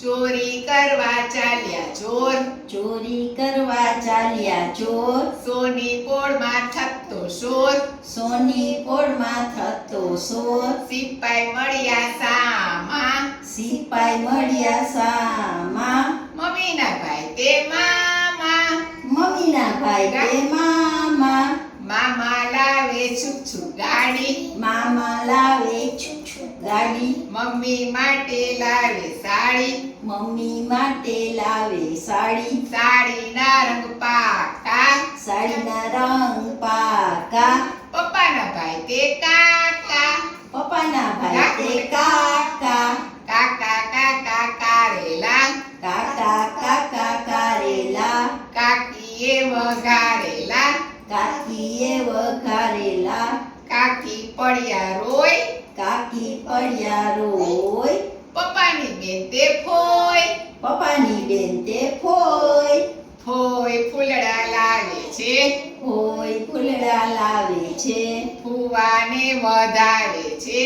ચોરી કરવા ચાલ્યા ચોર, ચોરી કરવા ચાલ્યા ચોર, સોની પોળમાં થતો શોર, સોની પોળમાં થતો શોર, સિપાઈ મળ્યા સામા, સિપાઈ મળ્યા સામા, મમ્મીના ભાઈ તે મામા, મમ્મીના ભાઈ તે મામા, મામા લાવે છુક છુક ગાડી, મામા લાવે છુક છુક ગાડી, મમ્મી માટે લાવે સાડી, મમ્મી માટે લાવે સાડી, સાડીના રંગ પાકા, સાડીના રંગ પાકા, પપ્પાના ભાઈ તે કાકા, પપ્પાના ભાઈ તે કાકા, કાકા કાકા કારેલા, કાકા કાકા કારેલા, કાકીએ વઘારેલા, કાકીએ વઘારેલા, કાકી પડ્યા રોય, કાકી પડ્યા રોય, પપ્પાની બેન તે ફોય, પપ્પાની બેન તે ફોય, ફોય ફૂલડા લાવે છે, ફોય ફૂલડા લાવે છે, ફુવાને વધાવે છે,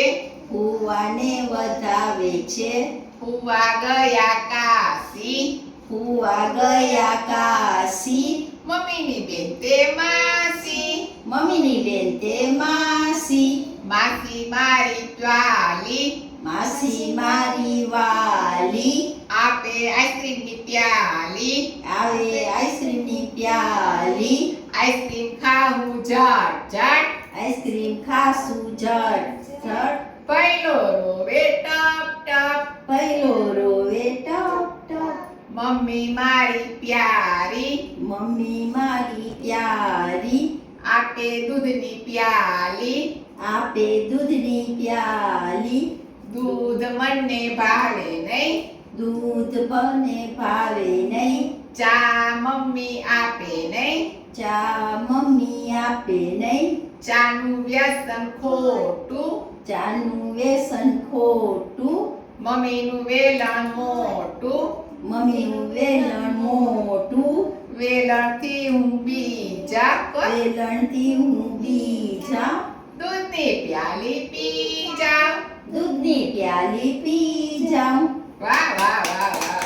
ફુવાને વધાવે છે, ફુવા ગયા કાશી, ફુવા ગયા કાશી, મમ્મીની બેન તે માસી, મમ્મીની બેન તે માસી, માસી મારી દ્વાલી, માસી મારી વાલી, આપે આઈસ્ક્રીમની પ્યાલી, આવે આઈસ્ક્રીમની પ્યાલી, આઈસ્ક્રીમ ખાવું ઝટ ઝટ, આઈસ્ક્રીમ ખાશું ઝટ ઝટ, પહેલો રોવે ટપ ટપ, પહેલો રોવે ટપ ટપ, મમ્મી મારી પ્યારી, મમ્મી મારી પ્યારી, આપે દૂધની પ્યાલી, આપે દૂધની પ્યાલી, દૂધ મને ભાવે નહીં, દૂધ બને ભાવે નહીં, ચા મમ્મી આપે નહીં, ચા મમ્મી આપે નહીં, ચાનું વ્યસન ખોટું, ચાનું વ્યસન ખોટું, મમ્મીનું વેલણ મોટું, મમ્મીનું વેલણ મોટું, વેલણથી હું બીજા કોઈ વેલણથી હું બીજા, દૂધની પ્યાલી પી જાઉં. દૂધની પ્યાલી પી જાઉં. વાહ વાહ વાહ વાહ